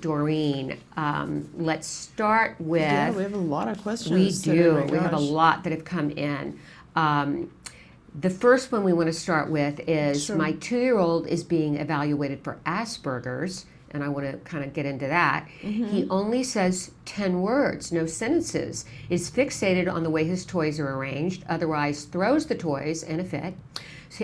Doreen. Let's start with... Yeah, we have a lot of questions. We do. Today, We have a lot that have come in. The first one we want to start with is my 2-year-old is being evaluated for Asperger's, and I want to kind of get into that. He only says 10 words, no sentences, is fixated on the way his toys are arranged, otherwise throws the toys in a fit,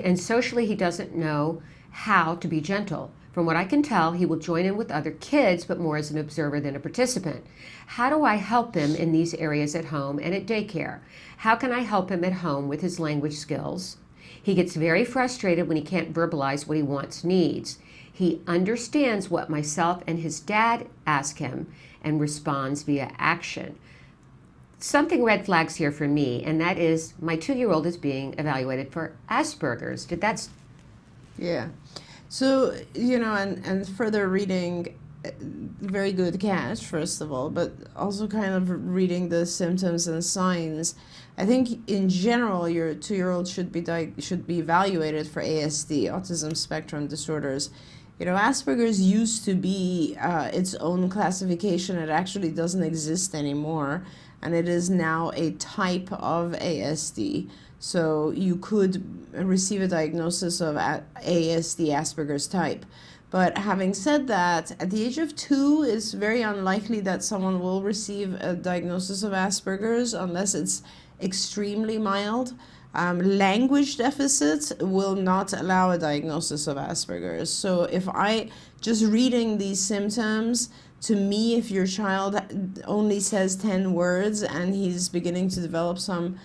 and socially he doesn't know how to be gentle. From what I can tell, he will join in with other kids, but more as an observer than a participant. How do I help him in these areas at home and at daycare? How can I help him at home with his language skills? He gets very frustrated when he can't verbalize what he wants, needs. He understands what myself and his dad ask him and responds via action. Something red flags here for me, and that is my 2-year-old is being evaluated for Asperger's. Yeah. So, and further reading, very good catch, first of all, but also kind of reading the symptoms and signs. I think in general, your 2-year-old should be evaluated for ASD, autism spectrum disorders. Asperger's used to be its own classification. It actually doesn't exist anymore, and it is now a type of ASD. So you could receive a diagnosis of ASD, Asperger's type. But having said that, at the age of 2, it's very unlikely that someone will receive a diagnosis of Asperger's unless it's extremely mild. Language deficits will not allow a diagnosis of Asperger's. So just reading these symptoms, to me, if your child only says 10 words and he's beginning to develop some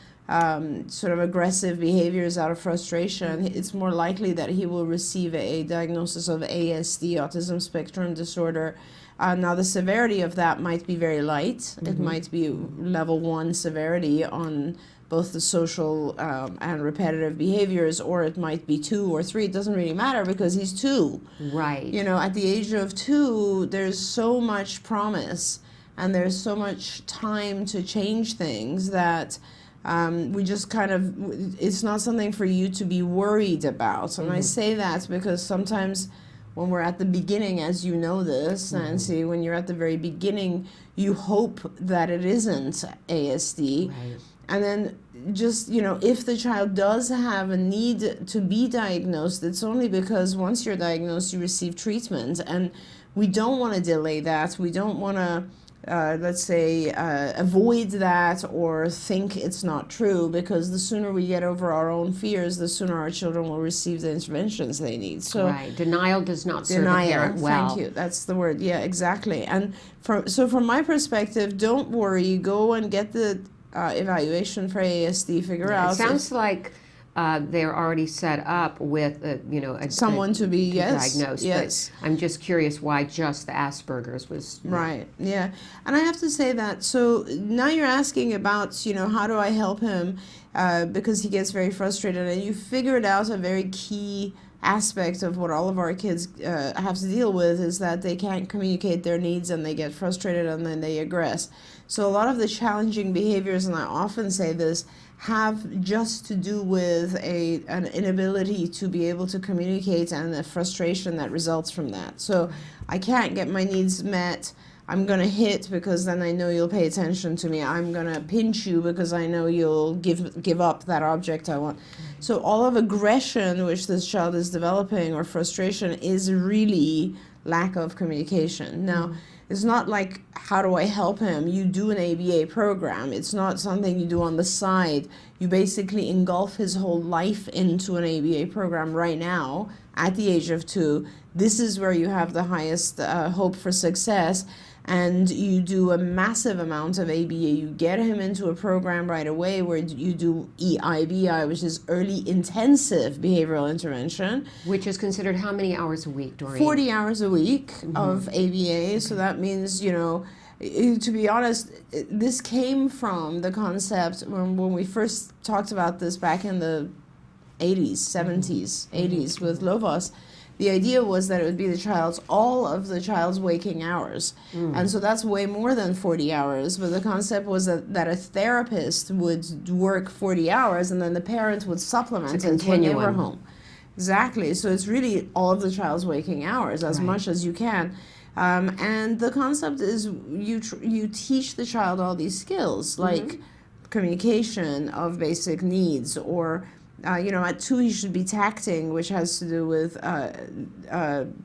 sort of aggressive behaviors out of frustration, it's more likely that he will receive a diagnosis of ASD, autism spectrum disorder. Now, the severity of that might be very light. It might be level 1 severity on both the social and repetitive behaviors, or it might be 2 or 3. It doesn't really matter because he's 2. Right. At the age of 2, there's so much promise and there's so much time to change things that we just kind of, it's not something for you to be worried about. And I say that because sometimes when we're at the beginning, as you know this, Nancy, when you're at the very beginning, you hope that it isn't ASD. Right. And then just, if the child does have a need to be diagnosed, it's only because once you're diagnosed, you receive treatment. And we don't want to delay that. We don't want to, avoid that or think it's not true, because the sooner we get over our own fears, the sooner our children will receive the interventions they need. So right. Denial does not serve a parent well. Thank you. That's the word. Yeah, exactly. And from my perspective, don't worry. Go and get the evaluation for ASD. Figure out. It sounds like they're already set up with someone to be diagnosed. Yes. But I'm just curious why just the Asperger's was right. Yeah, and I have to say that. So now you're asking about how do I help him because he gets very frustrated, and you figured out a very key aspect of what all of our kids have to deal with is that they can't communicate their needs and they get frustrated and then they aggress. So a lot of the challenging behaviors, and I often say this, have just to do with an inability to be able to communicate and the frustration that results from that. So I can't get my needs met. I'm going to hit because then I know you'll pay attention to me. I'm going to pinch you because I know you'll give up that object I want. So all of aggression which this child is developing or frustration is really lack of communication. Now, it's not like, how do I help him? You do an ABA program. It's not something you do on the side. You basically engulf his whole life into an ABA program right now at the age of 2. This is where you have the highest hope for success. And you do a massive amount of ABA. You get him into a program right away where you do EIBI, which is early intensive behavioral intervention. Which is considered how many hours a week, Doreen? 40 hours a week of ABA. So that means, to be honest, this came from the concept when we first talked about this back in the 80s, 70s, 80s with Lovos. The idea was that it would be all of the child's waking hours. And so that's way more than 40 hours. But the concept was that a therapist would work 40 hours and then the parent would supplement it when they were home. Exactly. So it's really all of the child's waking hours as much as you can. And the concept is you teach the child all these skills, like communication of basic needs, or at 2 he should be tacting, which has to do with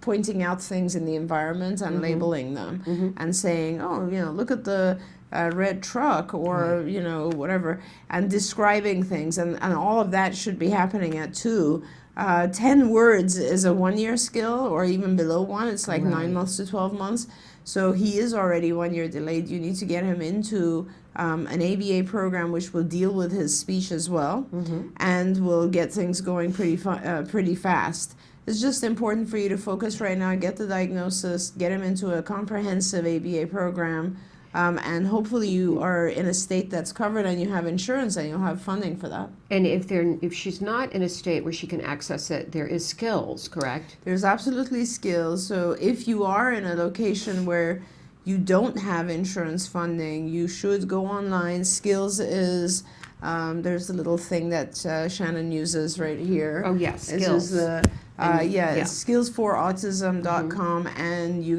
pointing out things in the environment and labeling them and saying, oh, look at the red truck, or whatever, and describing things, and all of that should be happening at 2. 10 words is a 1-year skill, or even below 1. It's like 9 months to 12 months. So he is already 1 year delayed. You need to get him into an ABA program which will deal with his speech as well, and will get things going pretty fast. It's just important for you to focus right now, get the diagnosis, get him into a comprehensive ABA program, and hopefully you are in a state that's covered and you have insurance and you'll have funding for that. And if she's not in a state where she can access it, there is skills, correct? There's absolutely skills. So if you are in a location where you don't have insurance funding, you should go online. Skills is, there's a little thing that Shannon uses right here. Oh, yes, This skills. is the it's skillsforautism.com, and you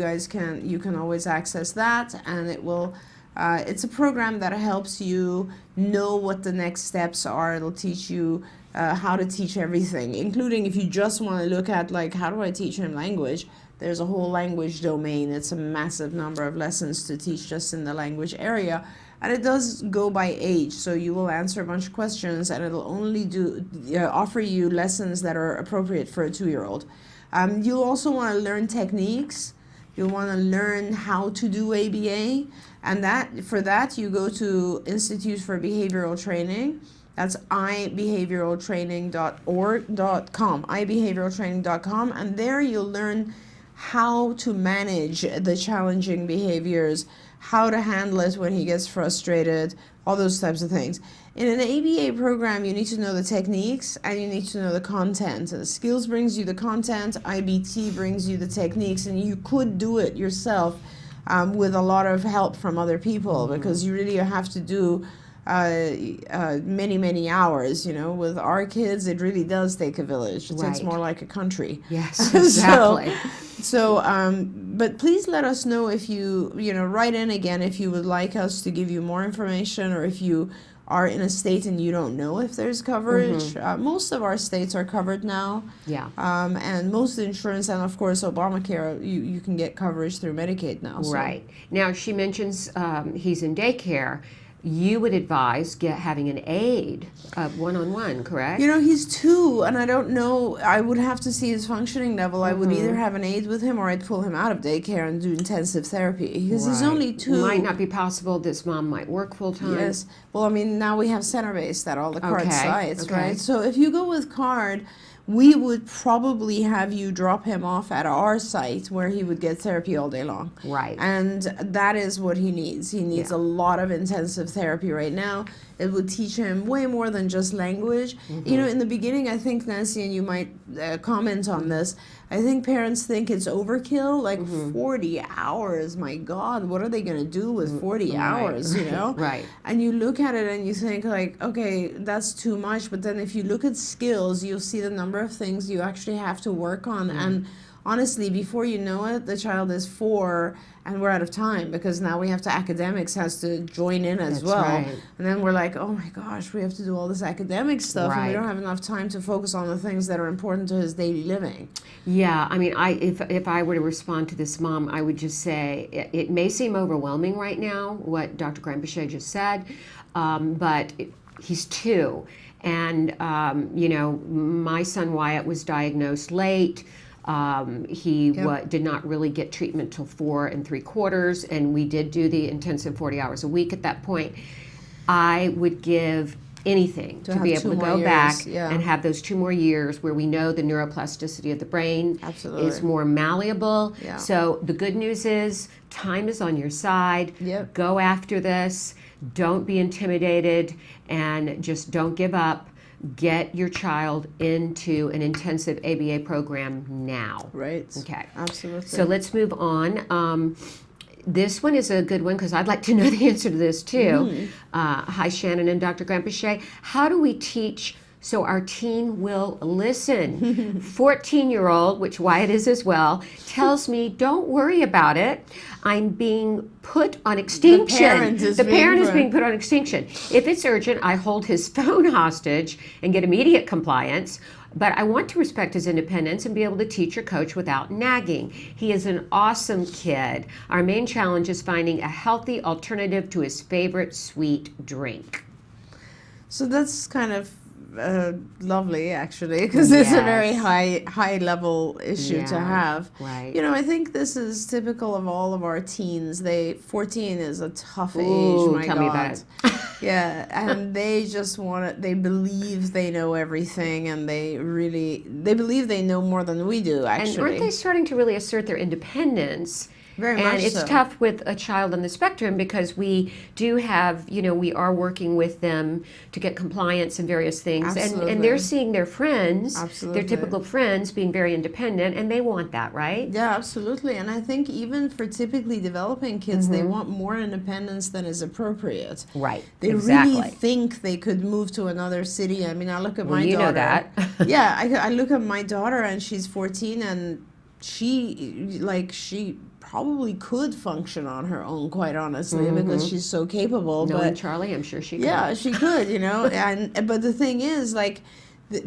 can always access that, and it will it's a program that helps you know what the next steps are. It'll teach you how to teach everything, including if you just want to look at, like, how do I teach him language? There's a whole language domain. It's a massive number of lessons to teach just in the language area. And it does go by age, so you will answer a bunch of questions, and it'll only offer you lessons that are appropriate for a 2-year-old. You'll also want to learn techniques. You'll want to learn how to do ABA, and for that you go to Institute for Behavioral Training. That's ibehavioraltraining.com, and there you'll learn how to manage the challenging behaviors, how to handle it when he gets frustrated, all those types of things. In an ABA program, you need to know the techniques and you need to know the content. The skills brings you the content, IBT brings you the techniques, and you could do it yourself with a lot of help from other people, because you really have to do many hours. With our kids, it really does take a village. It's more like a country. Yes, exactly. But please let us know if you write in again if you would like us to give you more information, or if you are in a state and you don't know if there's coverage. Most of our states are covered now. Yeah. And most insurance, and of course Obamacare, you can get coverage through Medicaid now. So. Right. Now she mentions he's in daycare. You would advise having an aide one-on-one, correct? He's 2, and I don't know. I would have to see his functioning level. I would either have an aide with him, or I'd pull him out of daycare and do intensive therapy, because he's only 2. It might not be possible. This mom might work full-time. Yes. Well, now we have center-based at all the card sites, right? So if you go with card, we would probably have you drop him off at our site where he would get therapy all day long. Right. And that is what he needs. He needs a lot of intensive therapy right now. It would teach him way more than just language. In the beginning, I think, Nancy, and you might comment on this, I think parents think it's overkill, like 40 hours. My God, what are they going to do with 40 hours, Right. And you look at it and you think, like, okay, that's too much. But then if you look at skills, you'll see the number of things you actually have to work on. And honestly, before you know it, the child is 4 and we're out of time, because now we have academics has to join in as well. Right. And then we're like, oh my gosh, we have to do all this academic stuff, and we don't have enough time to focus on the things that are important to his daily living. Yeah, if I were to respond to this mom, I would just say it may seem overwhelming right now, what Dr. Granpeesheh just said, but he's 2. And, my son Wyatt was diagnosed late. He did not really get treatment till 4 3/4, and we did do the intensive 40 hours a week at that point. I would give anything to be able to go back and have those 2 more years where we know the neuroplasticity of the brain is more malleable. Yeah. So the good news is time is on your side. Yep. Go after this. Don't be intimidated, and just don't give up. Get your child into an intensive ABA program now. Right. Okay. Absolutely. So let's move on. This one is a good one, because I'd like to know the answer to this too. Hi, Shannon and Dr. Granpeesheh. How do we teach so our teen will listen. 14-year-old, which Wyatt is as well, tells me, don't worry about it. I'm being put on extinction. The parent is being put on extinction. If it's urgent, I hold his phone hostage and get immediate compliance. But I want to respect his independence and be able to teach or coach without nagging. He is an awesome kid. Our main challenge is finding a healthy alternative to his favorite sweet drink. So that's kind of lovely, actually, because it's a very high level issue to have. Right. You know, I think this is typical of all of our teens. 14 is a tough age. My tell God. me about it. Yeah, and they just they believe they know everything, and they believe they know more than we do, actually. And aren't they starting to really assert their independence? Very much and it's so. tough with a child on the spectrum because we do have, we are working with them to get compliance and various things. And they're seeing their friends, their typical friends, being very independent, and they want that, right? Yeah, absolutely. And I think even for typically developing kids, they want more independence than is appropriate. Right. They really think they could move to another city. I mean, I look at my daughter. You know that. Yeah, I look at my daughter, and she's 14, and she probably could function on her own, quite honestly, because she's so capable. Knowing Charlie, I'm sure she could. Yeah, she could, but the thing is,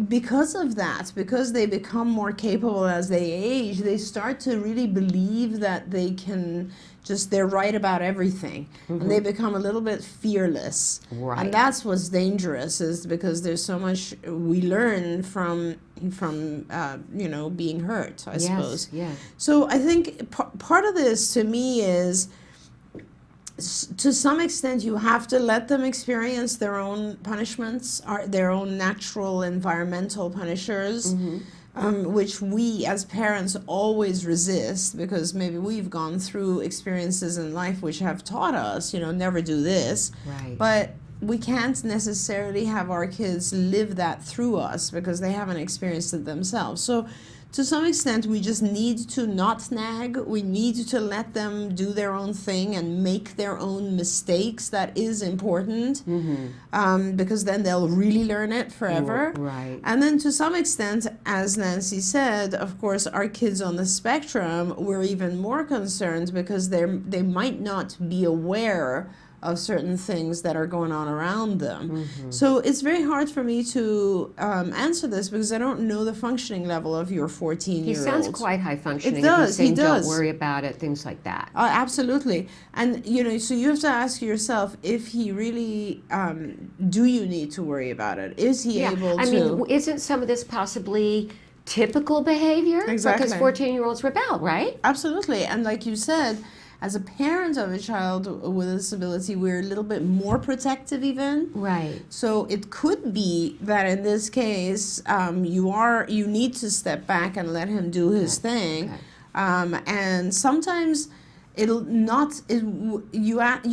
because of that, because they become more capable as they age, they start to really believe that they can they're right about everything, and they become a little bit fearless. Right. And that's what's dangerous, is because there's so much we learn from being hurt, I suppose. Yeah. So I think part of this, to me, is to some extent you have to let them experience their own punishments, their own natural environmental punishers. Which we as parents always resist, because maybe we've gone through experiences in life which have taught us, never do this. Right. But we can't necessarily have our kids live that through us because they haven't experienced it themselves. So to some extent, we just need to not nag. We need to let them do their own thing and make their own mistakes. That is important, because then they'll really learn it forever. Right. And then to some extent, as Nancy said, of course, our kids on the spectrum, we're even more concerned because they might not be aware of certain things that are going on around them. So it's very hard for me to answer this because I don't know the functioning level of your 14-year-old. He sounds quite high functioning. It does. If you're saying, He does. Don't worry about it, things like that. Absolutely. And, so you have to ask yourself if he really, do you need to worry about it? Is he able to? I mean, isn't some of this possibly typical behavior? Exactly. Because 14-year-olds rebel, right? Absolutely. And like you said, as a parent of a child with a disability, we're a little bit more protective even. Right. So it could be that in this case, you need to step back and let him do his thing. Okay. And sometimes you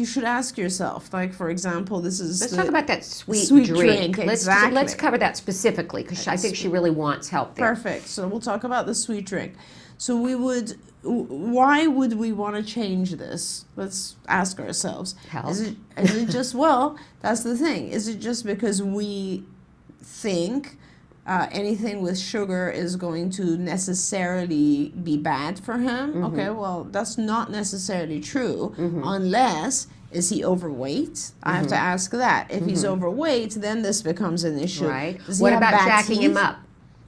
should ask yourself, like, for example, let's talk about that sweet drink. Exactly. Let's cover that specifically, because I think she really wants help there. Perfect. So we'll talk about the sweet drink. So why would we want to change this? Let's ask ourselves. Help. Is it just, that's the thing. Is it just because we think anything with sugar is going to necessarily be bad for him? Okay, well, that's not necessarily true, unless, is he overweight? I have to ask that. If he's overweight, then this becomes an issue. Right. What about jacking him up?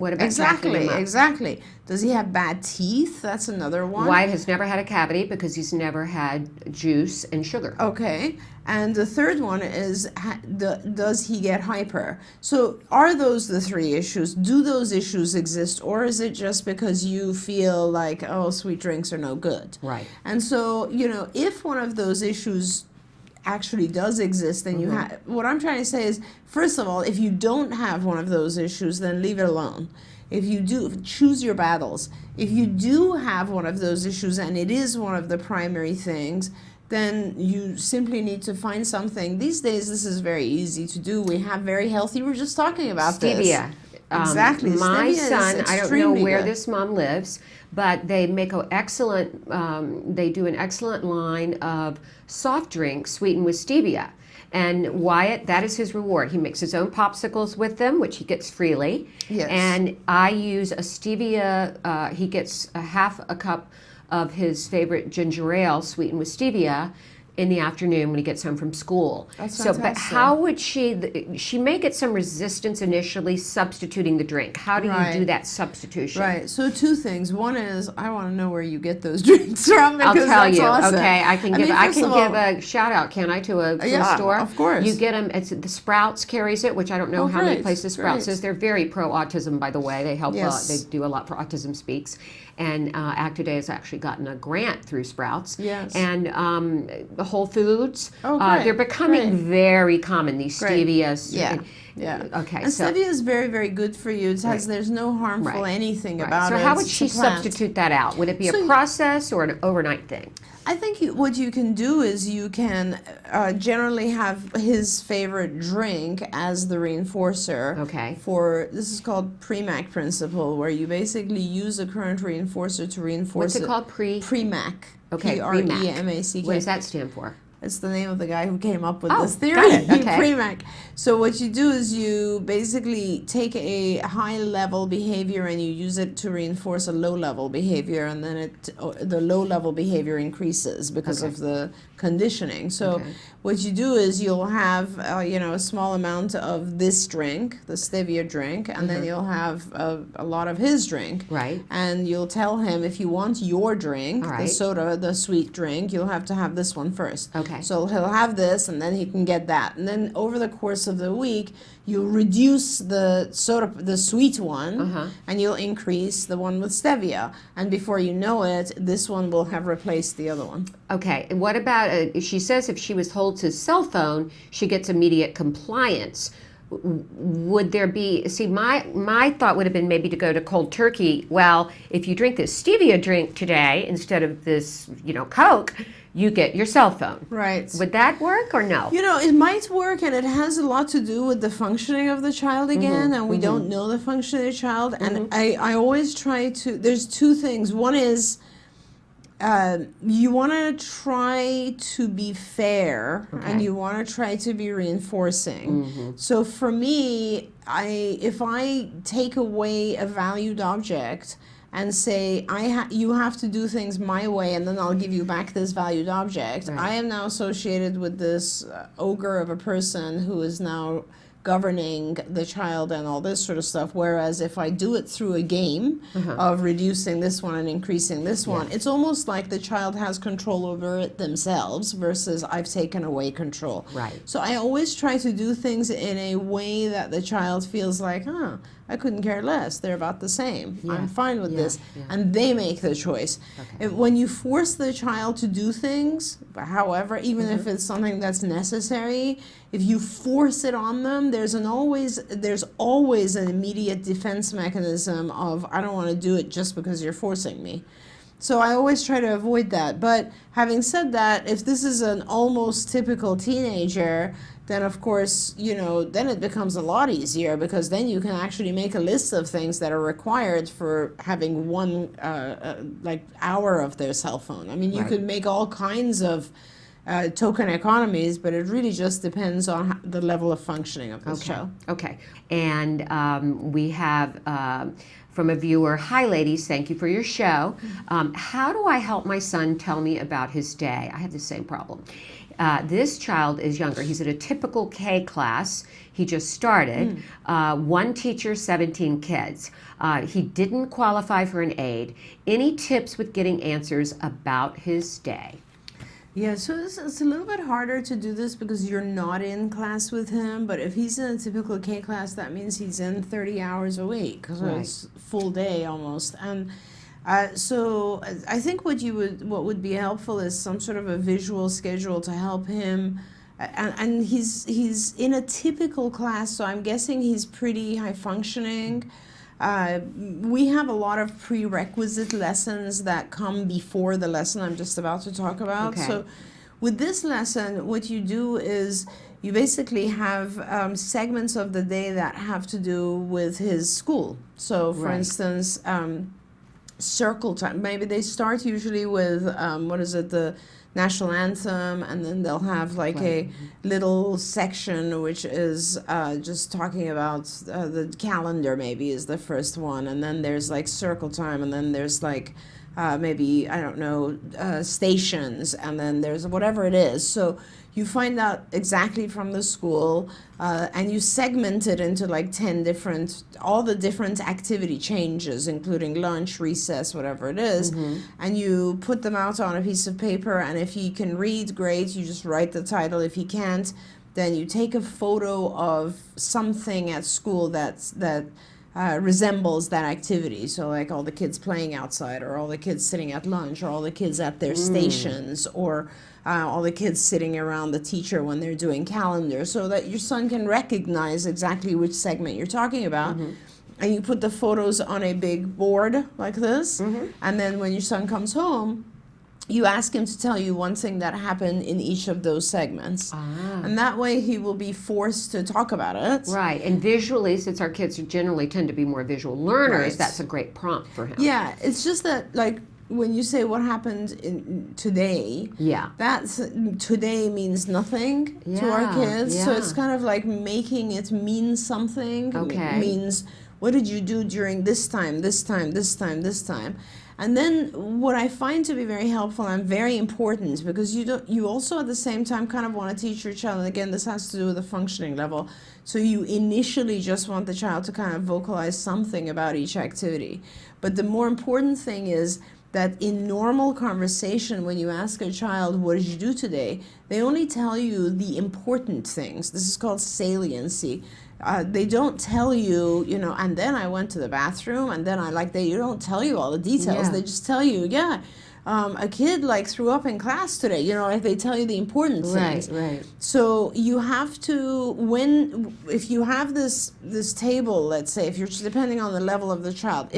Exactly. Does he have bad teeth? That's another one. Wyatt has never had a cavity because he's never had juice and sugar. Okay. And the third one is, does he get hyper? So are those the three issues? Do those issues exist? Or is it just because you feel like, sweet drinks are no good? Right. And so, if one of those issues actually does exist, then you have, what I'm trying to say is, first of all, if you don't have one of those issues, then leave it alone. If you do, choose your battles. If you do have one of those issues and it is one of the primary things, then you simply need to find something. These days, this is very easy to do. We have very healthy, we're just talking about stevia. Exactly. My Stevia is son, I don't know extremely where good. this mom lives, but they make an excellent, they do an excellent line of soft drinks sweetened with stevia. And Wyatt, that is his reward. He makes his own popsicles with them, which he gets freely. Yes. And I use a stevia, he gets a half a cup of his favorite ginger ale sweetened with stevia in the afternoon when he gets home from school. That's so, but fantastic. how would she may get some resistance initially substituting the drink. How do you do that substitution? Right. So two things. One is I want to know where you get those drinks from because I'll tell that's you. awesome. Okay, I can give a shout out, can I, to a Yeah, store? of course. You get them. It's the Sprouts carries it, which I don't know how many great, places Sprouts great. is. They're very pro autism, by the way. They help. Yes. They do a lot for Autism Speaks, and Act Today has actually gotten a grant through Sprouts. Yes. And the Whole Foods. Oh, great, they're becoming great. very common. These Great. stevia. Yeah. And, Yeah. Okay. And so. stevia is very, very good for you. It has, there's no harmful anything about So it. how would It's she a plant. substitute that out? Would it be So a process or an overnight thing? I think what you can do is you can generally have his favorite drink as the reinforcer. Okay. This is called Premack principle, where you basically use a current reinforcer to reinforce What's it called? Premack. Okay, Premack. What does that stand for? It's the name of the guy who came up with Oh, this theory. got it. Okay. Premack. So what you do is you basically take a high-level behavior and you use it to reinforce a low-level behavior, and then the low-level behavior increases because of the conditioning. So what you do is you'll have a small amount of this drink, the stevia drink, and then you'll have a lot of his drink. Right. And you'll tell him, if you want your drink, All the right. soda, the sweet drink, you'll have to have this one first. Okay. So he'll have this, and then he can get that. And then over the course of the week, you'll reduce the soda, the sweet one, and you'll increase the one with stevia. And before you know it, this one will have replaced the other one. Okay. And what about, she says if she withholds his cell phone, she gets immediate compliance. Would there be, my thought would have been maybe to go to cold turkey. Well, if you drink this stevia drink today instead of this, Coke, you get your cell phone. Right. Would that work or no? It might work, and it has a lot to do with the functioning of the child again, and we don't know the function of the child. And I always try to, there's two things. One is, you want to try to be fair, and you want to try to be reinforcing. So for me, if I take away a valued object and say, you have to do things my way, and then I'll give you back this valued object, I am now associated with this ogre of a person who is now governing the child and all this sort of stuff. Whereas if I do it through a game of reducing this one and increasing this one, it's almost like the child has control over it themselves versus I've taken away control. Right. So I always try to do things in a way that the child feels like, I couldn't care less. They're about the same. I'm fine with this. And they make the choice. When you force the child to do things, however, even if it's something that's necessary, if you force it on them, there's always an immediate defense mechanism of, I don't want to do it just because you're forcing me. So I always try to avoid that. But having said that, if this is an almost typical teenager, then of course, then it becomes a lot easier, because then you can actually make a list of things that are required for having one hour of their cell phone. I mean, you could make all kinds of token economies, but it really just depends on the level of functioning of the child. Okay. And we have from a viewer, hi ladies, thank you for your show. How do I help my son tell me about his day? I have the same problem. This child is younger. He's at a typical K class. He just started. One teacher, 17 kids. He didn't qualify for an aide. Any tips with getting answers about his day? Yeah, so it's a little bit harder to do this because you're not in class with him, but if he's in a typical K class, that means he's in 30 hours a week, so it's full day almost. And so I think what would be helpful is some sort of a visual schedule to help him. And he's in a typical class, so I'm guessing he's pretty high functioning. We have a lot of prerequisite lessons that come before the lesson I'm just about to talk about. Okay. So with this lesson, what you do is you basically have segments of the day that have to do with his school. So, for instance, circle time. Maybe they start usually with the national anthem, and then they'll have like a little section which is just talking about the calendar. Maybe is the first one, and then there's like circle time, and then there's like maybe I don't know stations, and then there's whatever it is. So you find out exactly from the school, and you segment it into like 10 different, all the different activity changes, including lunch, recess, whatever it is, and you put them out on a piece of paper, and if he can read, great, you just write the title. If he can't, then you take a photo of something at school that resembles that activity. So like all the kids playing outside, or all the kids sitting at lunch, or all the kids at their stations, or all the kids sitting around the teacher when they're doing calendar, so that your son can recognize exactly which segment you're talking about. And you put the photos on a big board like this, and then when your son comes home, you ask him to tell you one thing that happened in each of those segments. And that way he will be forced to talk about it. Right, and visually, since our kids generally tend to be more visual learners, that's a great prompt for him. Yeah, it's just that, like, when you say what happened in today, that's today means nothing to our kids. So it's kind of like making it mean something. Okay. Means, what did you do during this time, this time, this time, this time? And then what I find to be very helpful and very important, because you also at the same time kind of want to teach your child, and again, this has to do with the functioning level. So you initially just want the child to kind of vocalize something about each activity. But the more important thing is that in normal conversation, when you ask a child, what did you do today? They only tell you the important things. This is called saliency. They don't tell you, and then I went to the bathroom, and then you don't tell you all the details. They just tell you, a kid like threw up in class today, like they tell you the important things. Right. So you have to, if you have this table, let's say, if you're depending on the level of the child,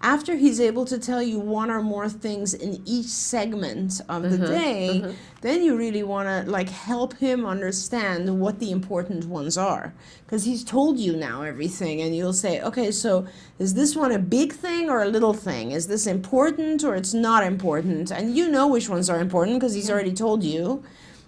after he's able to tell you one or more things in each segment of the day, then you really want to like help him understand what the important ones are, because he's told you now everything, and you'll say, okay, so is this one a big thing or a little thing? Is this important or it's not important? And you know which ones are important because he's already told you.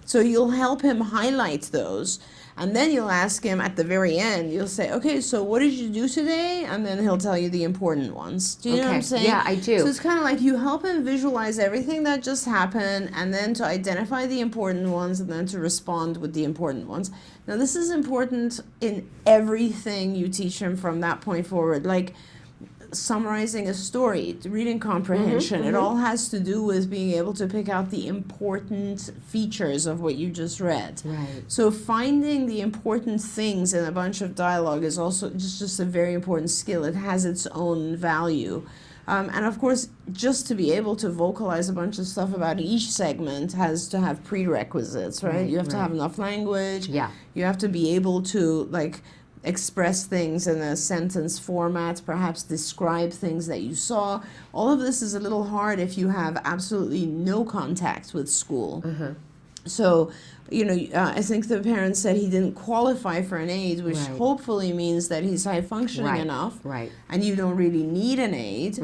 So you'll help him highlight those. And then you'll ask him at the very end, you'll say, okay, so what did you do today? And then he'll tell you the important ones. Do you know what I'm saying? Yeah, I do. So it's kind of like you help him visualize everything that just happened, and then to identify the important ones, and then to respond with the important ones. Now, this is important in everything you teach him from that point forward. Like, summarizing a story, reading comprehension, it all has to do with being able to pick out the important features of what you just read. Right. So finding the important things in a bunch of dialogue is also just a very important skill. It has its own value. And of course, just to be able to vocalize a bunch of stuff about each segment has to have prerequisites, right? You have to have enough language. Yeah. You have to be able to, like, express things in a sentence format, perhaps describe things that you saw. All of this is a little hard if you have absolutely no contact with school. So, I think the parents said he didn't qualify for an aid, which hopefully means that he's high functioning enough, and you don't really need an aid.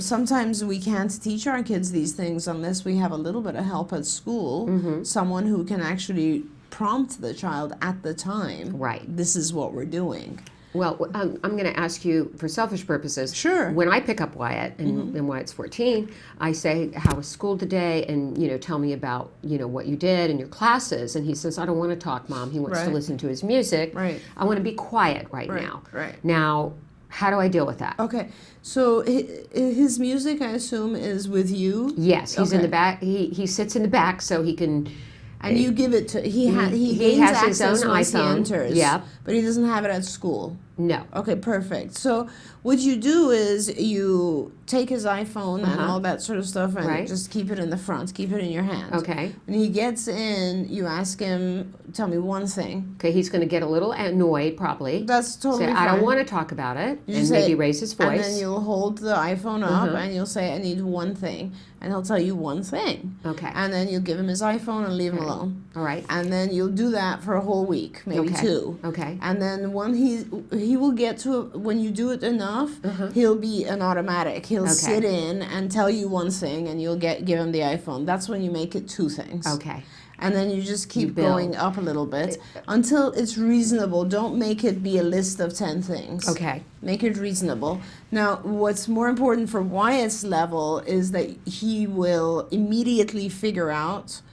Sometimes we can't teach our kids these things unless we have a little bit of help at school, someone who can actually prompt the child at the time. This is what we're doing. Well, I'm going to ask you, for selfish purposes, Sure. When I pick up Wyatt, and Wyatt's 14, I say, how was school today? And, tell me about, what you did in your classes. And he says, I don't want to talk, Mom. He wants to listen to his music. I want to be quiet right now. Now, how do I deal with that? Okay. So his music, I assume, is with you? Yes. He's in the back. He sits in the back so he can... And you give it to he gains has access his own once iPhone. He enters. Yeah, but he doesn't have it at school. No. Okay, perfect. So what you do is you take his iPhone and all that sort of stuff and just keep it in the front, keep it in your hand. Okay. When he gets in, you ask him, tell me one thing. Okay, he's going to get a little annoyed probably. That's totally say, fine. I don't want to talk about it, You and say, maybe raise his voice. And then you'll hold the iPhone up and you'll say, I need one thing. And he'll tell you one thing. Okay. And then you'll give him his iPhone and leave him alone. All right. And then you'll do that for a whole week, maybe 2. Okay. And then when he will get to, when you do it enough, he'll be an automatic. He'll sit in and tell you one thing and you'll give him the iPhone. That's when you make it 2 things. Okay. And then you just keep going up a little bit until it's reasonable. Don't make it be a list of 10 things. Okay. Make it reasonable. Now, what's more important for Wyatt's level is that he will immediately figure out,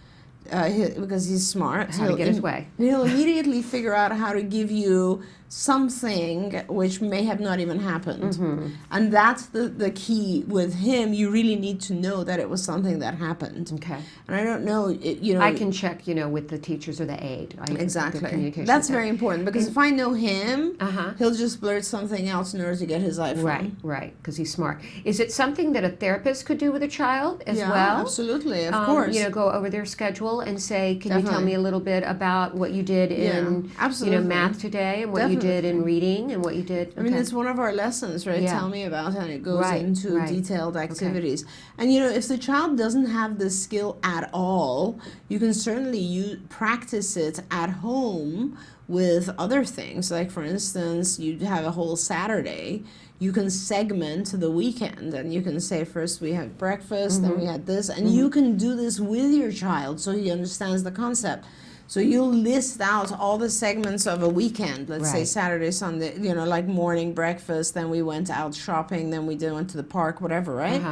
because he's smart, how to get his way. He'll immediately figure out how to give you something which may have not even happened. And that's the key with him. You really need to know that it was something that happened. Okay. And I don't know, I can check, with the teachers or the aide. Exactly. That's very important, because if I know him, he'll just blurt something else in order to get his iPhone. Right, because he's smart. Is it something that a therapist could do with a child as well? Yeah, absolutely, of course. Go over their schedule and say, can you tell me a little bit about what you did in math today and what you did in reading and what you did? I mean, it's one of our lessons, right? Tell me about, and it goes into detailed activities. Okay. And if the child doesn't have the skill at all, you can certainly practice it at home with other things. Like, for instance, you have a whole Saturday. You can segment the weekend, and you can say, first we had breakfast, then we had this, and you can do this with your child so he understands the concept. So you'll list out all the segments of a weekend, let's say Saturday, Sunday, like morning breakfast, then we went out shopping, then we went to the park, whatever, right?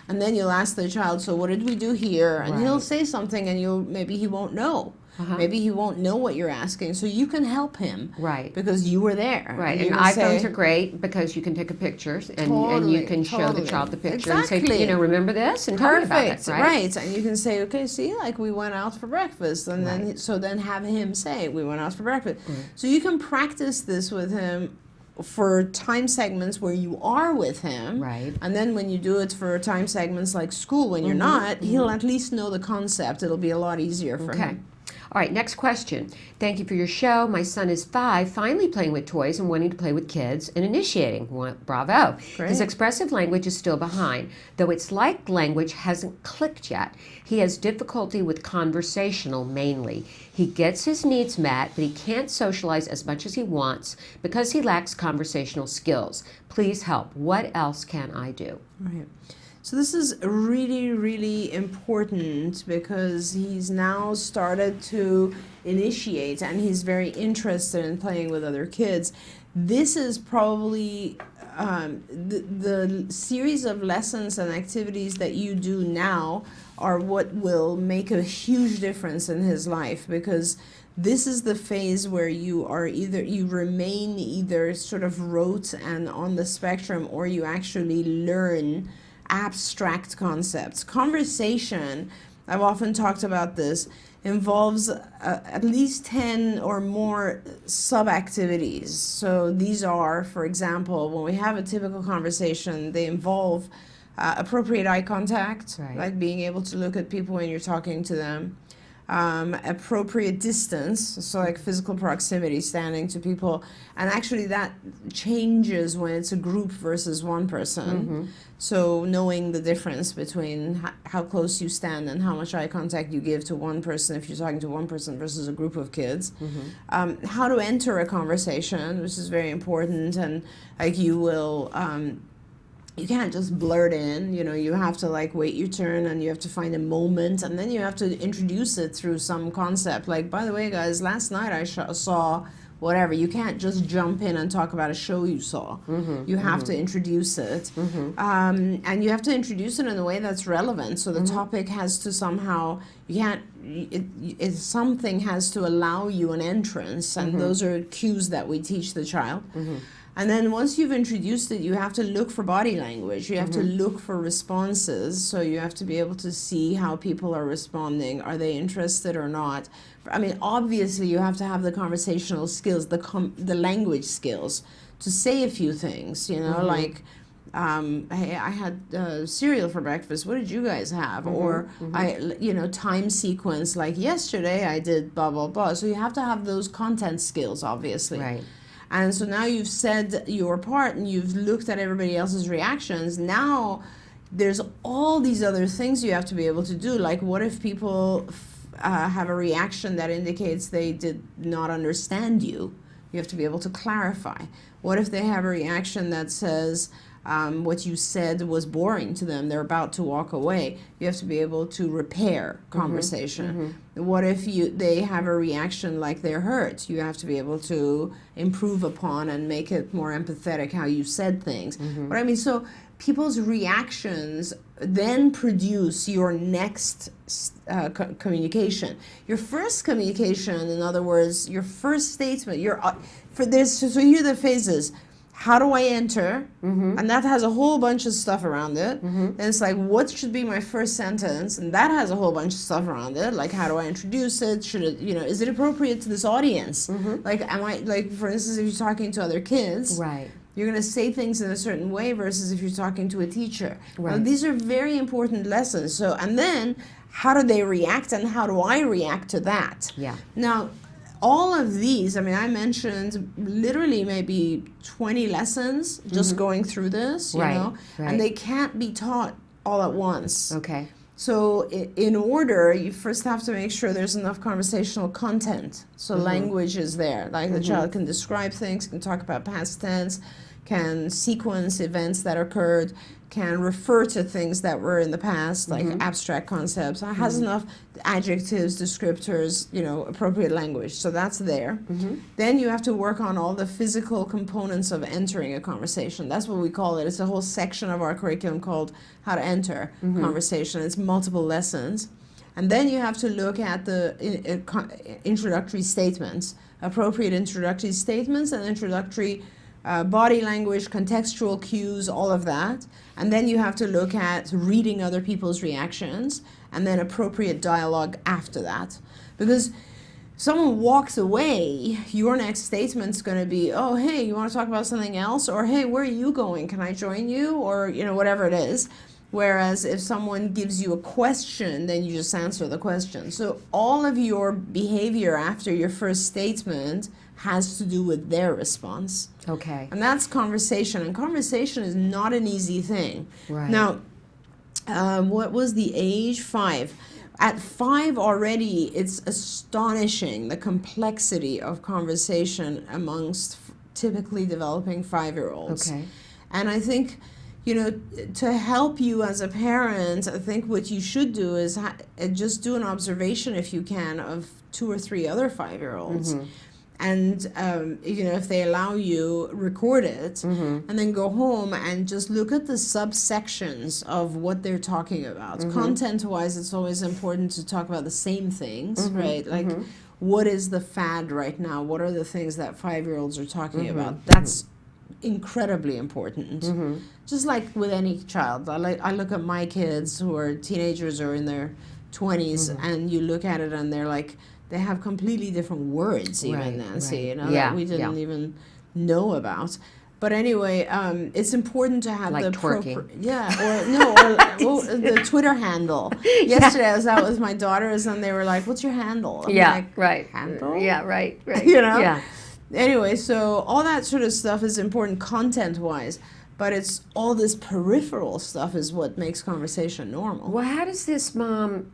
And then you'll ask the child, so what did we do here? And he'll say something, and maybe he won't know. Maybe he won't know what you're asking, so you can help him. Right. Because you were there. Right. And iPhones are great because you can take a picture and you can show the child the picture and say, remember this? And tell me about it. Right. And you can say, okay, see, like we went out for breakfast. And then have him say, we went out for breakfast. So you can practice this with him for time segments where you are with him. Right. And then when you do it for time segments like school when you're not, he'll at least know the concept. It'll be a lot easier for him. All right, next question. Thank you for your show. My son is 5, finally playing with toys and wanting to play with kids and initiating. Bravo. Great. His expressive language is still behind, though it's like language hasn't clicked yet. He has difficulty with conversational mainly. He gets his needs met, but he can't socialize as much as he wants because he lacks conversational skills. Please help. What else can I do? Right. So this is really, really important because he's now started to initiate and he's very interested in playing with other kids. This is probably the series of lessons and activities that you do now are what will make a huge difference in his life, because this is the phase where you remain either sort of rote and on the spectrum, or you actually learn abstract concepts. Conversation, I've often talked about this, involves at least 10 or more sub-activities. So these are, for example, when we have a typical conversation, they involve appropriate eye contact, like being able to look at people when you're talking to them. Appropriate distance, so like physical proximity, standing to people, and actually that changes when it's a group versus one person. So knowing the difference between how close you stand and how much eye contact you give to one person if you're talking to one person versus a group of kids. How to enter a conversation, which is very important, and like you will you can't just blurt in, you have to like wait your turn and you have to find a moment, and then you have to introduce it through some concept. Like, by the way, guys, last night I saw whatever. You can't just jump in and talk about a show you saw. You have to introduce it. And you have to introduce it in a way that's relevant. So the topic has to somehow, something has to allow you an entrance, and those are cues that we teach the child. And then once you've introduced it, you have to look for body language. You have to look for responses. So you have to be able to see how people are responding. Are they interested or not? I mean, obviously, you have to have the conversational skills, the language skills to say a few things, you know, like, hey, I had cereal for breakfast. What did you guys have? Or time sequence, like yesterday I did blah, blah, blah. So you have to have those content skills, obviously. Right. And so now you've said your part and you've looked at everybody else's reactions. Now there's all these other things you have to be able to do. Like, what if people have a reaction that indicates they did not understand you? You have to be able to clarify. What if they have a reaction that says what you said was boring to them, they're about to walk away? You have to be able to repair conversation. What if they have a reaction like they're hurt? You have to be able to improve upon and make it more empathetic how you said things. But I mean, so people's reactions then produce your next communication. Your first communication, in other words, your first statement, for this, so here are the phases. How do I enter? And that has a whole bunch of stuff around it. And it's like, what should be my first sentence? And that has a whole bunch of stuff around it. Like, how do I introduce it? Should it, is it appropriate to this audience? Like, for instance, if you're talking to other kids, right, you're going to say things in a certain way versus if you're talking to a teacher. Right. Now, these are very important lessons. So, and then how do they react and how do I react to that? Yeah. Now, all of these, I mean, I mentioned literally maybe 20 lessons just going through this, you know, and they can't be taught all at once. Okay. So in order, you first have to make sure there's enough conversational content. So language is there. Like the child can describe things, can talk about past tense, can sequence events that occurred, can refer to things that were in the past, like abstract concepts. It has enough adjectives, descriptors, appropriate language. So that's there. Then you have to work on all the physical components of entering a conversation. That's what we call it. It's a whole section of our curriculum called How to Enter Conversation. It's multiple lessons. And then you have to look at the introductory statements, appropriate introductory statements and introductory body language, contextual cues, all of that. And then you have to look at reading other people's reactions and then appropriate dialogue after that. Because if someone walks away, your next statement's going to be, oh, hey, you want to talk about something else? Or, hey, where are you going? Can I join you? Or, whatever it is. Whereas if someone gives you a question, then you just answer the question. So all of your behavior after your first statement has to do with their response. Okay. And that's conversation. And conversation is not an easy thing. Right. Now, what was the age? 5. At 5 already, it's astonishing the complexity of conversation amongst typically developing 5-year-olds. Okay. And I think, to help you as a parent, I think what you should do is just do an observation, if you can, of 2 or 3 other 5-year-olds. And, if they allow you, record it, and then go home and just look at the subsections of what they're talking about. Content-wise, it's always important to talk about the same things, right? Like, what is the fad right now? What are the things that 5-year-olds are talking about? That's incredibly important. Just like with any child. I look at my kids who are teenagers or in their 20s, and you look at it and they're like, they have completely different words, even, Nancy, that we didn't even know about. But anyway, it's important to have like the twerking. The Twitter handle. Yesterday I was out with my daughters and they were like, "What's your handle?" I'm like, right. Handle? Yeah, right. Yeah. Anyway, so all that sort of stuff is important content-wise. But it's all this peripheral stuff is what makes conversation normal. Well, how does this mom,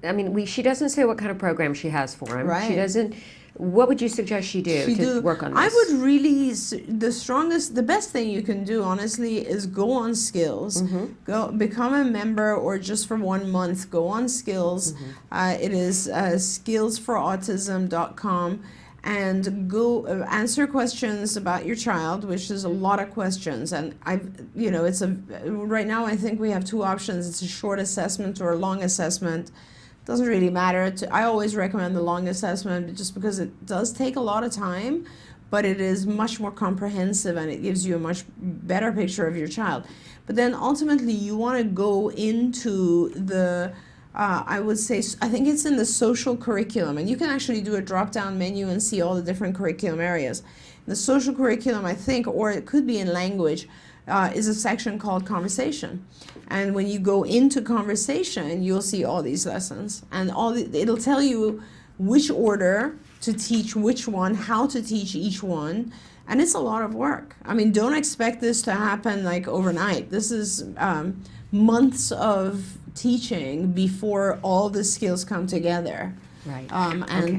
she doesn't say what kind of program she has for him. Right. She doesn't, what would you suggest she do to work on this? I would really, the best thing you can do, honestly, is go on Skills. Go become a member, or just for 1 month, go on Skills. It is skillsforautism.com. And go answer questions about your child, which is a lot of questions. And right now I think we have 2 options. It's a short assessment or a long assessment. Doesn't really matter. I always recommend the long assessment just because it does take a lot of time, but it is much more comprehensive and it gives you a much better picture of your child. But then ultimately you want to go into the I would say, I think it's in the social curriculum, and you can actually do a drop-down menu and see all the different curriculum areas. The social curriculum, I think, or it could be in language, is a section called conversation. And when you go into conversation, you'll see all these lessons, and it'll tell you which order to teach which one, how to teach each one, and it's a lot of work. I mean, don't expect this to happen like overnight. This is months of teaching before all the skills come together. Right.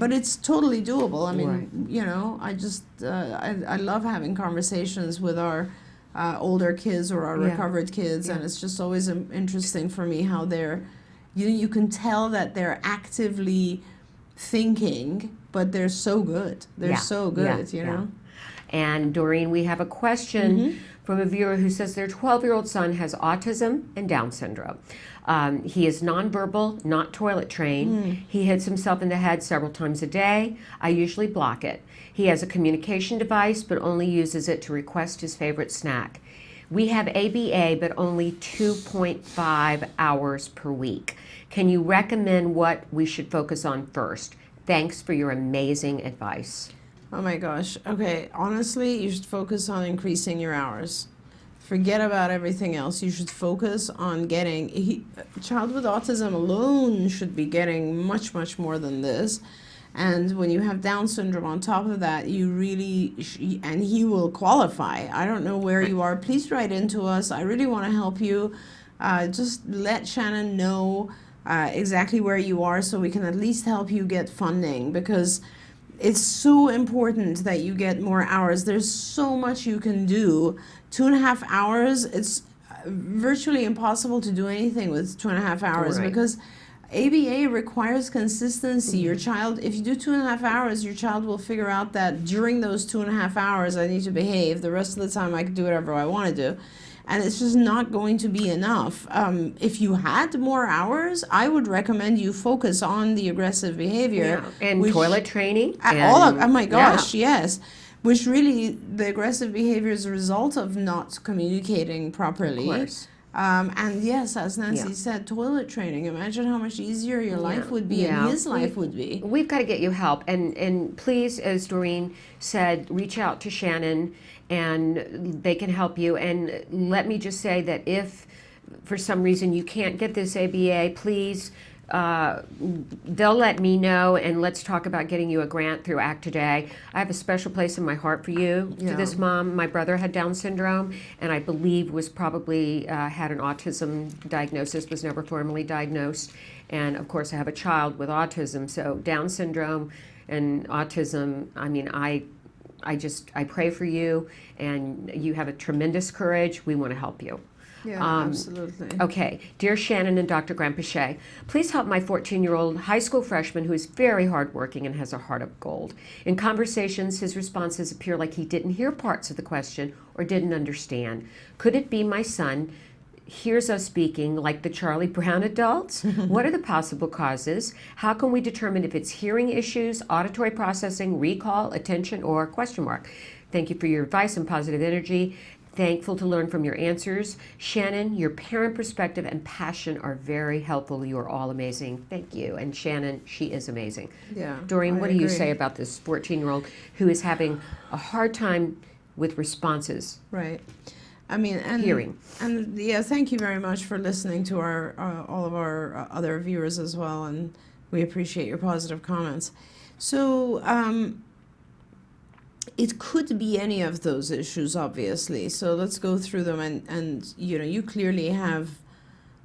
But it's totally doable. I mean, Right. you know, I love having conversations with our older kids or our recovered kids, and it's just always interesting for me how you can tell that they're actively thinking, but they're so good. They're so good, you know. And Doreen, we have a question from a viewer who says their 12-year-old son has autism and Downs syndrome. He is nonverbal, not toilet trained. He hits himself in the head several times a day. I usually block it. He has a communication device, but only uses it to request his favorite snack. We have ABA, but only 2.5 hours per week. Can you recommend what we should focus on first? Thanks for your amazing advice. Oh my gosh. Okay, honestly, you should focus on increasing your hours. Forget about everything else. You should focus on a child with autism alone should be getting much, much more than this. And when you have Down syndrome on top of that, you really, and he will qualify. I don't know where you are. Please write into us. I really want to help you. Just let Shannon know exactly where you are so we can at least help you get funding, because it's so important that you get more hours. There's so much you can do. 2.5 hours, it's virtually impossible to do anything with 2.5 hours because ABA requires consistency. Your child, if you do 2.5 hours, your child will figure out that during those 2.5 hours, I need to behave. The rest of the time, I can do whatever I want to do. And it's just not going to be enough. If you had more hours, I would recommend you focus on the aggressive behavior. And toilet training. Oh my gosh, yes. Which really, the aggressive behavior is a result of not communicating properly. Of course. And yes, as Nancy said, toilet training. Imagine how much easier your life would be and his life would be. We've got to get you help. And please, as Doreen said, reach out to Shannon and they can help you. And let me just say that if for some reason you can't get this ABA, please, they'll let me know, and let's talk about getting you a grant through Act Today. I have a special place in my heart for you, for this mom. My brother had Down syndrome, and I believe was probably had an autism diagnosis, was never formally diagnosed. And of course, I have a child with autism, so Down syndrome and autism, I mean, I pray for you, and you have a tremendous courage. We want to help you. Yeah, absolutely. Okay. Dear Shannon and Dr. Granpeesheh, please help my 14-year-old high school freshman who is very hardworking and has a heart of gold. In conversations, his responses appear like he didn't hear parts of the question or didn't understand. Could it be my son hears us speaking like the Charlie Brown adults? What are the possible causes? How can we determine if it's hearing issues, auditory processing, recall, attention, or question mark? Thank you for your advice and positive energy. Thankful to learn from your answers. Shannon, your parent perspective and passion are very helpful. You are all amazing. Thank you. And Shannon, she is amazing. Yeah. Doreen, what do you agree. say about this 14-year-old who is having a hard time with responses? Right. I mean, and hearing. And yeah, thank you very much for listening to our all of our other viewers as well, and we appreciate your positive comments. So, it could be any of those issues, obviously. So let's go through them. And you know, you clearly have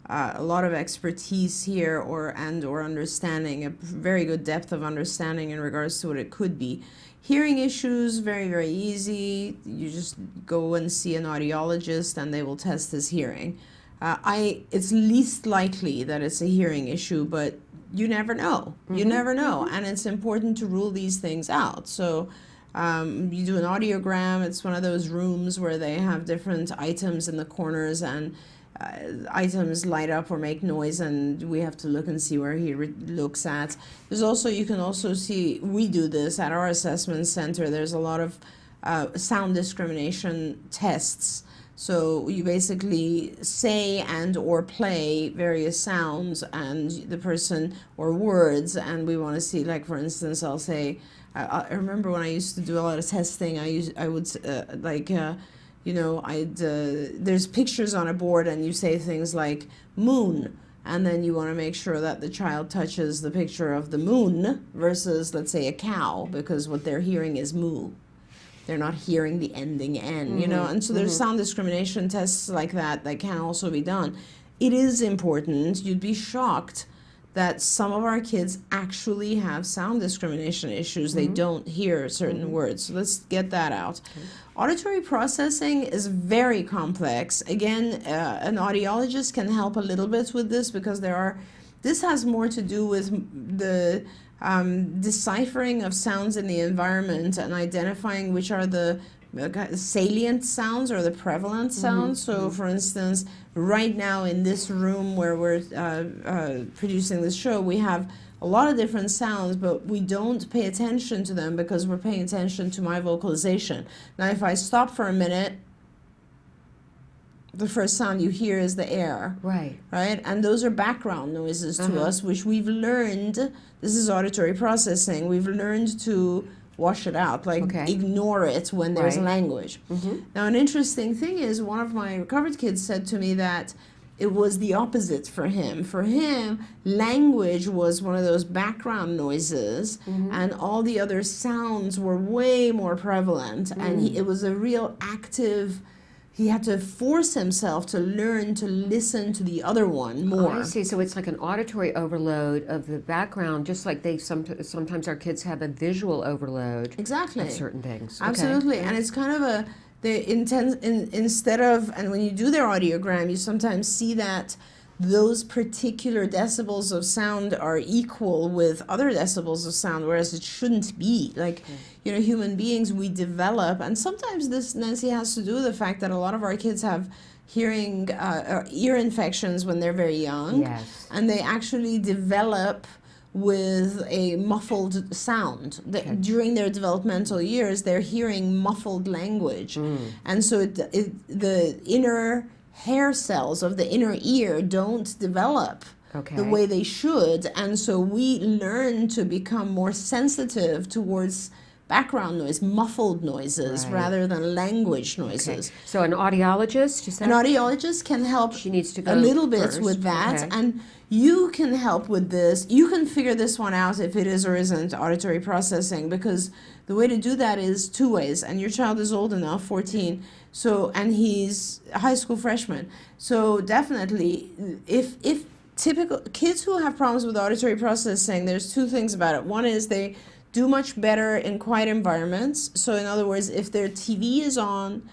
a lot of expertise here, or understanding, a very good depth of understanding in regards to what it could be. Hearing issues, very, very easy. You just go and see an audiologist, and they will test his hearing. It's least likely that it's a hearing issue, but you never know. You never know, and it's important to rule these things out. So. You do an audiogram. It's one of those rooms where they have different items in the corners, and items light up or make noise, and we have to look and see where he looks at. There's also, you can also see, we do this at our assessment center. There's a lot of sound discrimination tests. So you basically say and or play various sounds and the person or words, and we want to see, like, for instance, I'll say, I remember when I used to do a lot of testing, I would there's pictures on a board and you say things like moon, and then you want to make sure that the child touches the picture of the moon versus, let's say, a cow, because what they're hearing is moo. They're not hearing the ending N, and so there's sound discrimination tests like that can also be done. It is important. You'd be shocked that some of our kids actually have sound discrimination issues. They don't hear certain words. So let's get that out. Okay. Auditory processing is very complex. Again, an audiologist can help a little bit with this because this has more to do with the deciphering of sounds in the environment and identifying which are the salient sounds or the prevalent sounds. So for instance, right now in this room where we're producing this show, we have a lot of different sounds, but we don't pay attention to them because we're paying attention to my vocalization. Now if I stop for a minute, the first sound you hear is the air. Right. And those are background noises to us, which we've learned, this is auditory processing, we've learned to wash it out, ignore it when there's language. Now, an interesting thing is one of my recovered kids said to me that it was the opposite for him. For him, language was one of those background noises, and all the other sounds were way more prevalent, and it was a real active. He had to force himself to learn to listen to the other one more. I see. So it's like an auditory overload of the background, just like sometimes our kids have a visual overload. Exactly. Of certain things. Absolutely. Okay. And it's kind of instead of, and when you do their audiogram, you sometimes see that those particular decibels of sound are equal with other decibels of sound, whereas it shouldn't be. Human beings, we develop, and sometimes this, Nancy, has to do with the fact that a lot of our kids have hearing ear infections when they're very young. Yes. And they actually develop with a muffled sound. During their developmental years, they're hearing muffled language. And so the inner hair cells of the inner ear don't develop the way they should, and so we learn to become more sensitive towards background noise, muffled noises, rather than language noises. Okay. So an audiologist, you said? An audiologist can help she needs to go a little bit first. With that, and you can help with this. You can figure this one out if it is or isn't auditory processing, because the way to do that is two ways, and your child is old enough, 14, and he's a high school freshman. So definitely, if typical kids who have problems with auditory processing, there's two things about it. One is they do much better in quiet environments. So in other words, if their TV is on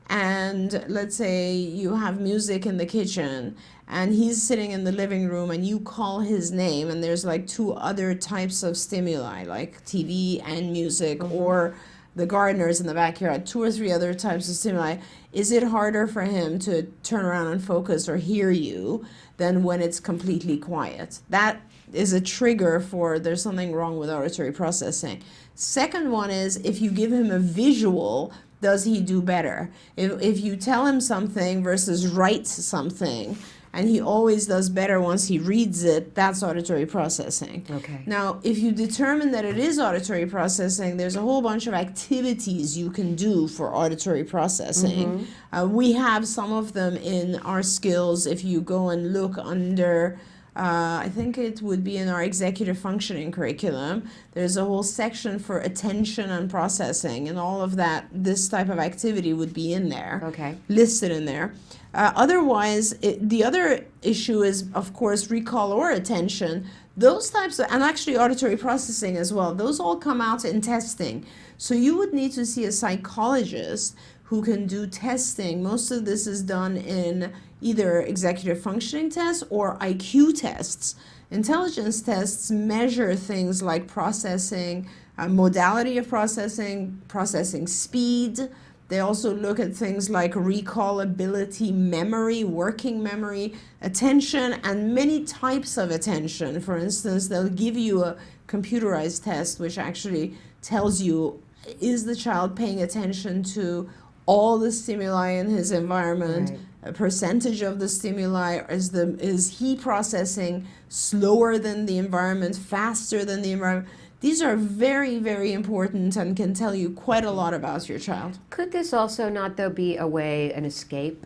and let's say you have music in the kitchen and he's sitting in the living room and you call his name and there's like two other types of stimuli, like TV and music, or the gardeners in the backyard, two or three other types of stimuli, is it harder for him to turn around and focus or hear you than when it's completely quiet? That is a trigger for there's something wrong with auditory processing. Second one is if you give him a visual, does he do better? If you tell him something versus write something, and he always does better once he reads it, that's auditory processing. Okay. Now, if you determine that it is auditory processing, there's a whole bunch of activities you can do for auditory processing. We have some of them in our skills. If you go and look under, I think it would be in our executive functioning curriculum, there's a whole section for attention and processing, and all of that, this type of activity would be in there, listed in there. Otherwise, the other issue is, of course, recall or attention. Those types of, and actually auditory processing as well, those all come out in testing. So you would need to see a psychologist who can do testing. Most of this is done in either executive functioning tests or IQ tests. Intelligence tests measure things like processing, modality of processing, processing speed. They also look at things like recall ability, memory, working memory, attention, and many types of attention. For instance, they'll give you a computerized test which actually tells you, is the child paying attention to all the stimuli in his environment, Right. a percentage of the stimuli, is he processing slower than the environment, faster than the environment. These are very, very important and can tell you quite a lot about your child. Could this also not, though, be a way, an escape?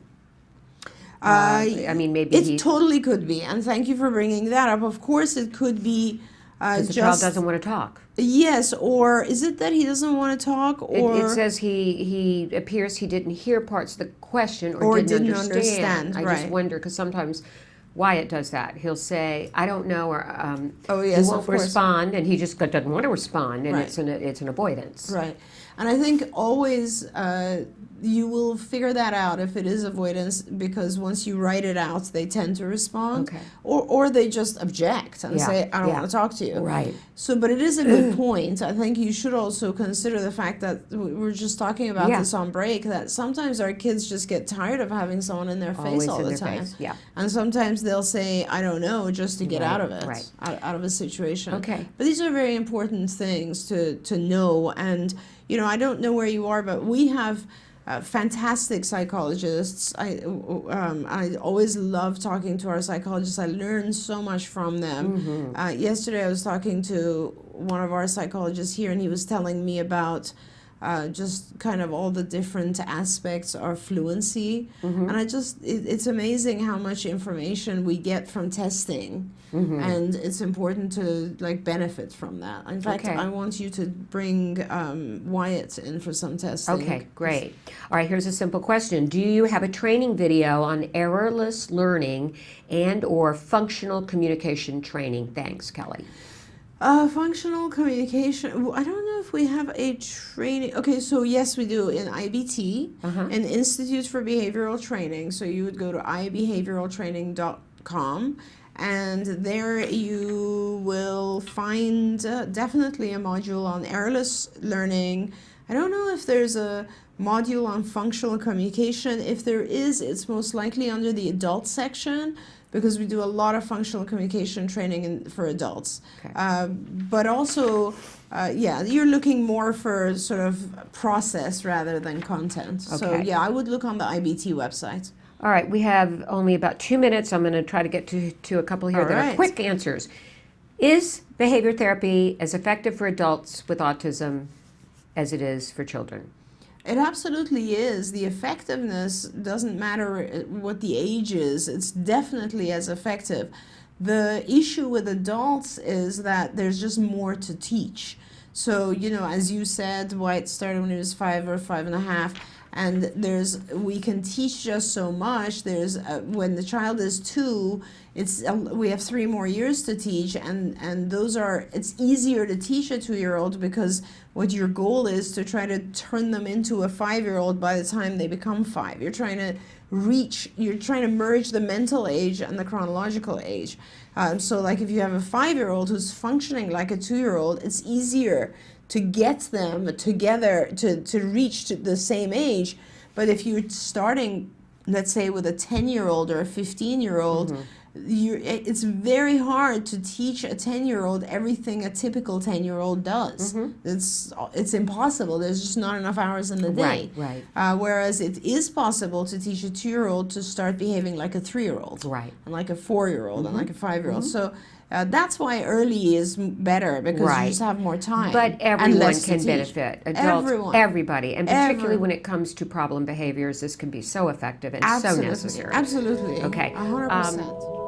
Maybe it totally could be, and thank you for bringing that up. Of course, it could be because the child doesn't want to talk. Yes, or is it that he doesn't want to talk? Or it says he appears he didn't hear parts of the question or didn't understand. I just wonder, because sometimes Wyatt does that. He'll say, "I don't know," or he won't respond, and he just doesn't want to respond, and it's an avoidance. Right, and I think always you will figure that out if it is avoidance, because once you write it out, they tend to respond, or they just object and say, "I don't want to talk to you." Right. So, but it is a good point. I think you should also consider the fact that we were just talking about this on break, that sometimes our kids just get tired of having someone in their face all the time. Yeah. And sometimes they'll say, "I don't know," just to get out of it, out of a situation. Okay. But these are very important things to know. And, I don't know where you are, but we have fantastic psychologists. I always love talking to our psychologists. I learn so much from them. Yesterday I was talking to one of our psychologists here, and he was telling me about just kind of all the different aspects of fluency. And it's amazing how much information we get from testing. And it's important to benefit from that. In fact, I want you to bring Wyatt in for some testing. Okay, great. All right, here's a simple question. Do you have a training video on errorless learning and or functional communication training? Thanks, Kelly. Functional communication. I don't know if we have a training. Okay, so yes, we do in IBT, an Institute for Behavioral Training. So you would go to ibehavioraltraining.com, and there you will find definitely a module on errorless learning. I don't know if there's a module on functional communication. If there is, it's most likely under the adult section, because we do a lot of functional communication training for adults. But also, you're looking more for sort of process rather than content. So I would look on the IBT website. All right, we have only about 2 minutes. I'm going to try to get to a couple here that are quick answers. Is behavior therapy as effective for adults with autism as it is for children? It absolutely is. The effectiveness doesn't matter what the age is. It's definitely as effective. The issue with adults is that there's just more to teach. So, as you said, White started when he was 5 or 5.5. And we can teach just so much. When the child is 2, we have 3 more years to teach, and it's easier to teach a 2-year-old, because what your goal is to try to turn them into a 5-year-old by the time they become 5. You're trying to merge the mental age and the chronological age. So if you have a 5-year-old who's functioning like a 2-year-old, it's easier to get them together to reach the same age. But if you're starting, let's say, with a 10-year-old or a 15-year-old, it's very hard to teach a 10-year-old everything a typical 10-year-old does. It's impossible. There's just not enough hours in the day. Right. Whereas it is possible to teach a 2-year-old to start behaving like a 3-year-old. Right. And like a 4-year-old and like a 5-year-old. So that's why early is better, because you just have more time. But everyone can benefit. Adults, everybody. And particularly when it comes to problem behaviors, this can be so effective and so necessary. Absolutely. Okay. 100%.